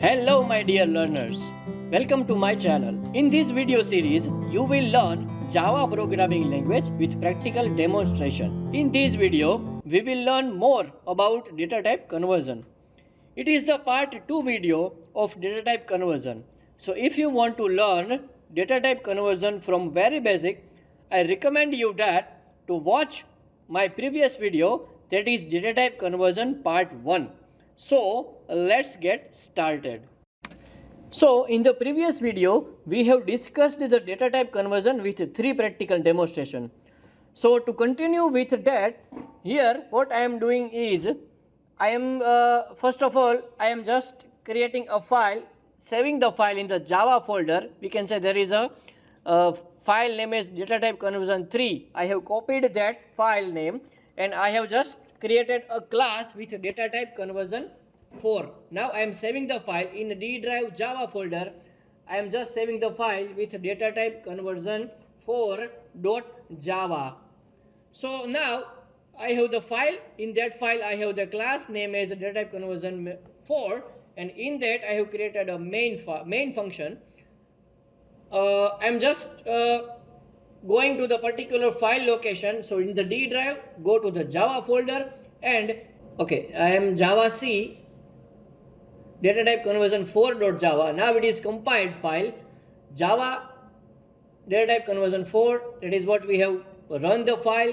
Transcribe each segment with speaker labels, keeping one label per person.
Speaker 1: Hello my dear learners, welcome to my channel. In this video series, you will learn Java programming language with practical demonstration. In this video, we will learn more about data type conversion. It is the part 2 video of data type conversion. So if you want to learn data type conversion from very basic, I recommend you that to watch my previous video, that is data type conversion part 1. So let's get started. So in the previous video, we have discussed the data type conversion with 3 practical demonstration. So to continue with that, here what I am doing is, I am first of all, I am just creating a file, saving the file in the Java folder. We can say there is a file name is data type conversion 3. I have copied that file name and I have just created a class with data type conversion 4. Now I am saving the file in D drive Java folder. I am just saving the file with data type conversion 4.java. So now I have the file. In that file I have the class name as data type conversion 4, and in that I have created a main function. I'm just going to the particular file location. So in the D drive, go to the Java folder and okay, I am Java C data type conversion 4.java. Now it is compiled file Java data type conversion 4. That is what we have run the file.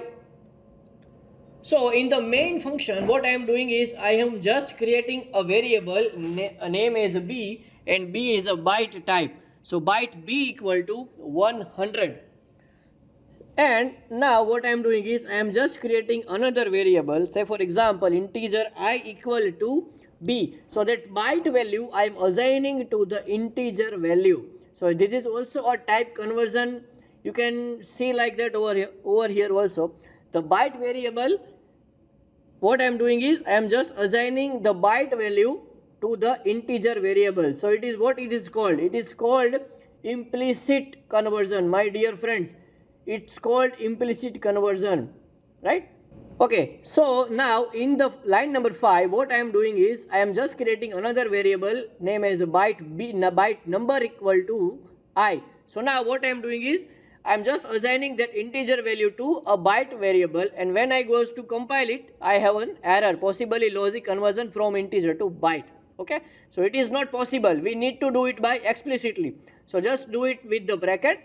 Speaker 1: So in the main function, what I am doing is I am just creating a variable name as b, and b is a byte type. So byte b equal to 100. And now what I am doing is I am just creating another variable, say for example integer I equal to b. So that byte value I am assigning to the integer value. So this is also a type conversion. You can see like that over here also. The byte variable, what I am doing is I am just assigning the byte value to the integer variable. So it is what it is called. It is called implicit conversion, my dear friends. It's called implicit conversion, right? Okay, so now in the line number 5, what I am doing is I am just creating another variable name as byte number equal to I. So now what I am doing is I am just assigning that integer value to a byte variable, and when I goes to compile it, I have an error, possibly logic conversion from integer to byte. Okay, so it is not possible. We need to do it by explicitly. So just do it with the bracket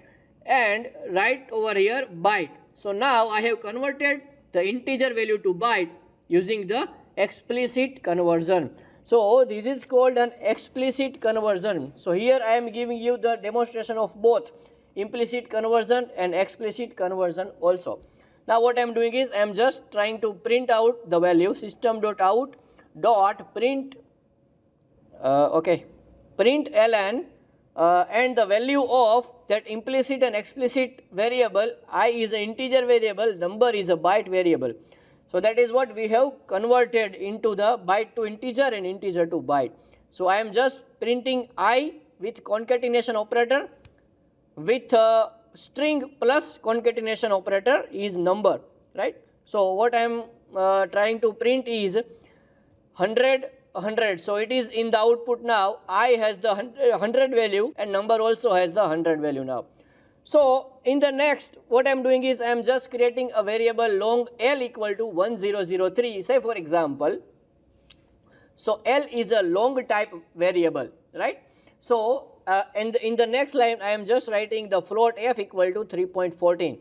Speaker 1: and write over here byte. So now I have converted the integer value to byte using the explicit conversion. So this is called an explicit conversion. So here I am giving you the demonstration of both implicit conversion and explicit conversion also. Now what I am doing is I am just trying to print out the value system.out dot print print ln and the value of that implicit and explicit variable. I is an integer variable, number is a byte variable. So that is what we have converted into the byte to integer and integer to byte. So I am just printing I with concatenation operator with string plus concatenation operator is number, right? So what I am trying to print is 100. So it is in the output now. I has the 100 value and number also has the 100 value now. So in the next, what I am doing is I am just creating a variable long L equal to 1003, say for example. So L is a long type variable, right? So and in the next line I am just writing the float f equal to 3.14.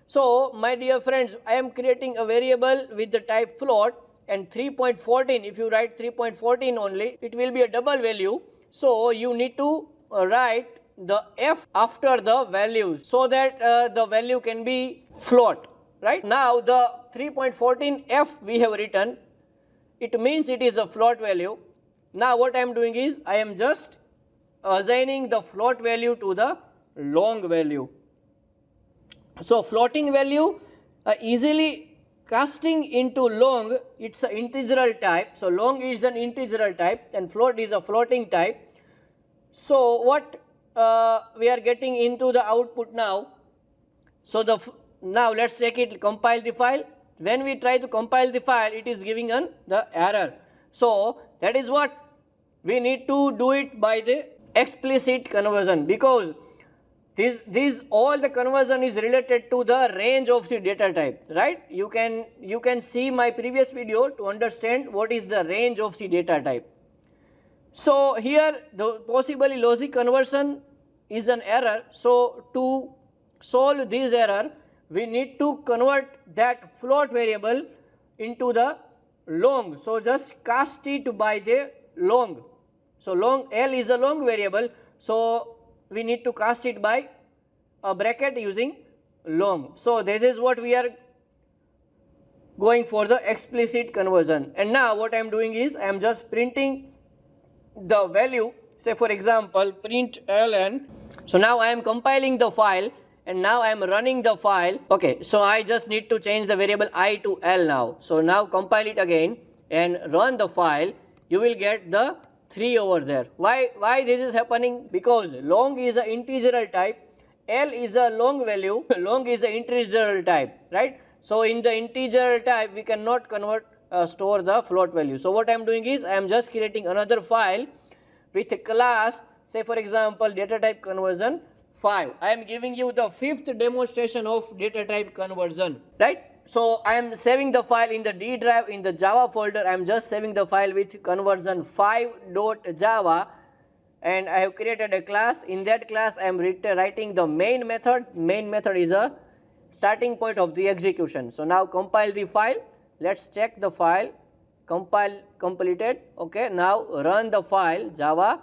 Speaker 1: So my dear friends, I am creating a variable with the type float, and 3.14, if you write 3.14 only, it will be a double value. So you need to write the f after the value so that the value can be float, right? Now the 3.14 f we have written, it means it is a float value. Now what I am doing is I am just assigning the float value to the long value. So floating value easily casting into long, it's an integral type. So long is an integral type and float is a floating type. So what we are getting into the output now. So now let's take it, compile the file. When we try to compile the file, it is giving the error. So that is what we need to do it by the explicit conversion, because this all the conversion is related to the range of the data type, right? You can see my previous video to understand what is the range of the data type. So here the possibly logic conversion is an error. So to solve this error, we need to convert that float variable into the long. So just cast it by the long. So long L is a long variable. So we need to cast it by a bracket using long. So this is what we are going for the explicit conversion. And now what I am doing is I am just printing the value, say for example print ln. So now I am compiling the file and now I am running the file. Okay, so I just need to change the variable I to L now. So now compile it again and run the file. You will get the 3 over there. Why this is happening? Because long is an integral type, L is a long value, long is an integral type, right? So in the integer type we cannot convert store the float value. So what I am doing is I am just creating another file with a class, say for example data type conversion 5. I am giving you the 5th demonstration of data type conversion, right? So I am saving the file in the D drive in the Java folder. I am just saving the file with conversion5.java, and I have created a class. In that class I am writing the main method. Main method is a starting point of the execution. So now compile the file. Let's check the file. Compile completed. Okay, now run the file Java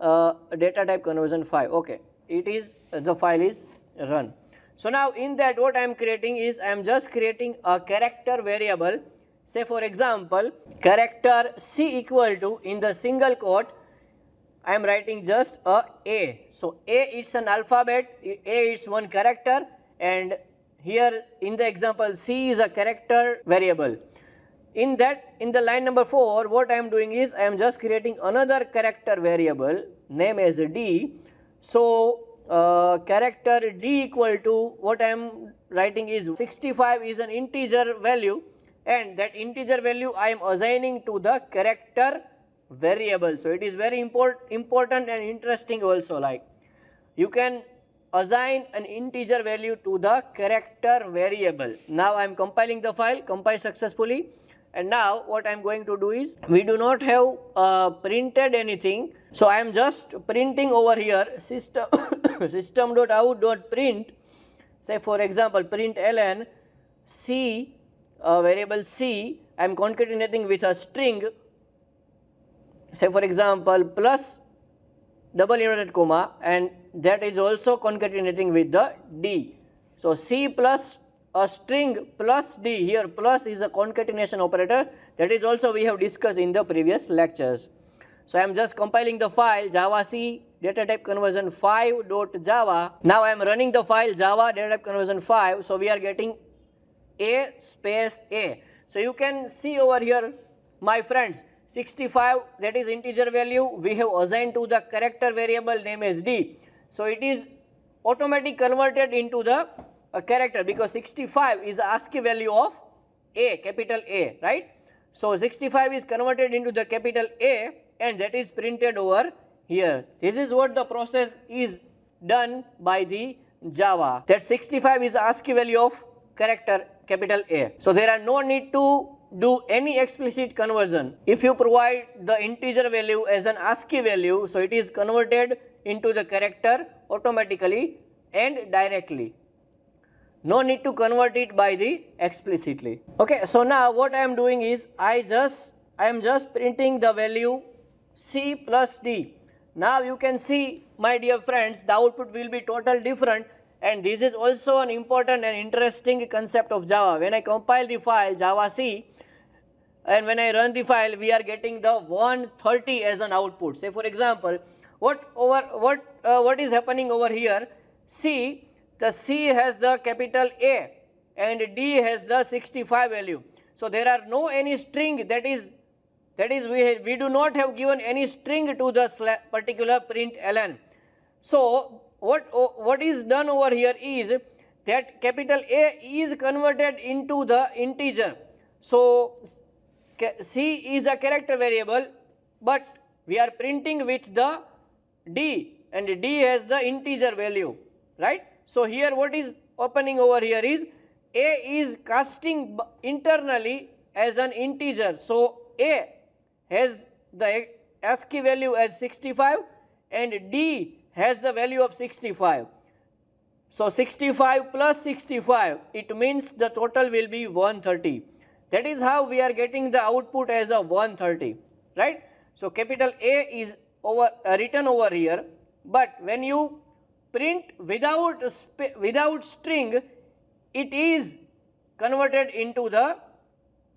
Speaker 1: data type conversion 5. Okay, it is the file is run. So now in that what I am creating is I am just creating a character variable. Say for example character C equal to, in the single quote I am writing just A. So A it's an alphabet, A is one character, and here in the example C is a character variable. In the line number 4 what I am doing is I am just creating another character variable name as D. So character D equal to, what I am writing is 65 is an integer value, and that integer value I am assigning to the character variable. So it is very important and interesting also, like you can assign an integer value to the character variable. Now I am compiling the file, compile successfully, and now what I am going to do is, we do not have printed anything, so I am just printing over here system system.out.print. Say for example print ln C, variable C I am concatenating with a string, say for example plus double inverted comma, and that is also concatenating with the D. So C plus a string plus D, here plus is a concatenation operator, that is also we have discussed in the previous lectures. So I am just compiling the file java c data type conversion 5.java. Now I am running the file java data type conversion 5. So we are getting A space A. So you can see over here my friends, 65 that is integer value we have assigned to the character variable name as D. So it is automatically converted into the character, because 65 is ASCII value of A, capital A, right? So 65 is converted into the capital A and that is printed over here. This is what the process is done by the Java. That 65 is ASCII value of character capital A. So there are no need to do any explicit conversion. If you provide the integer value as an ASCII value, so it is converted into the character automatically and directly. No need to convert it by the explicitly. Okay, so now what I am doing is I am just printing the value C plus D. Now you can see, my dear friends, the output will be total different, and this is also an important and interesting concept of Java. When I compile the file Java C and when I run the file, we are getting the 130 as an output. Say for example, what is happening over here? See, the C has the capital A and D has the 65 value. So there are no any string, that is we do not have given any string to the particular print ln. So what is done over here is that capital A is converted into the integer. So C is a character variable, but we are printing with the D, and D has the integer value, right? So here what is opening over here is A is casting internally as an integer. So A has the ASCII value as 65 and D has the value of 65. So 65 plus 65, it means the total will be 130. That is how we are getting the output as a 130, right? So capital A is written over here, but when you print without string, it is converted into the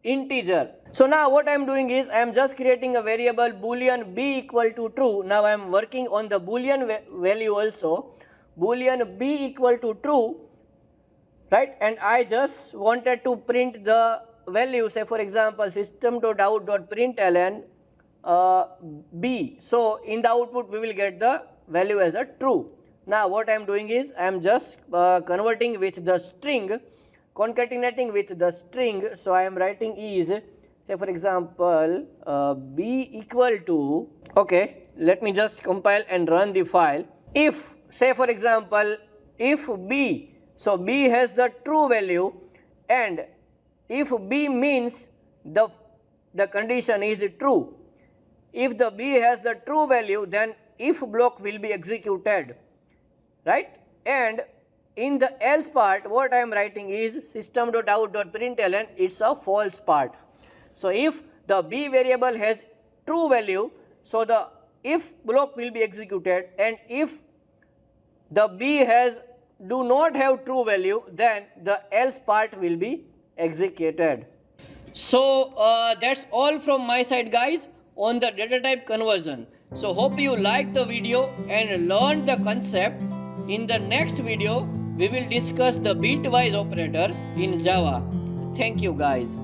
Speaker 1: integer. So now what I am doing is I am just creating a variable boolean b equal to true. Now I am working on the boolean value also. Boolean b equal to true, right? And I just wanted to print the value, say for example system.out.println b. So in the output we will get the value as a true. Now what I am doing is I am just converting with the string, concatenating with the string. So I am writing is, say for example b equal to, okay, let me just compile and run the file. If, say for example, if b, so b has the true value, and if b means the condition is true, if the b has the true value, then if block will be executed, right? And in the else part, what I am writing is system.out.println, it's a false part. So if the b variable has true value, so the if block will be executed, and if the b has do not have true value, then the else part will be executed. So that's all from my side, guys, on the data type conversion. So hope you liked the video and learned the concept. In the next video we will discuss the bitwise operator in Java. Thank you, guys.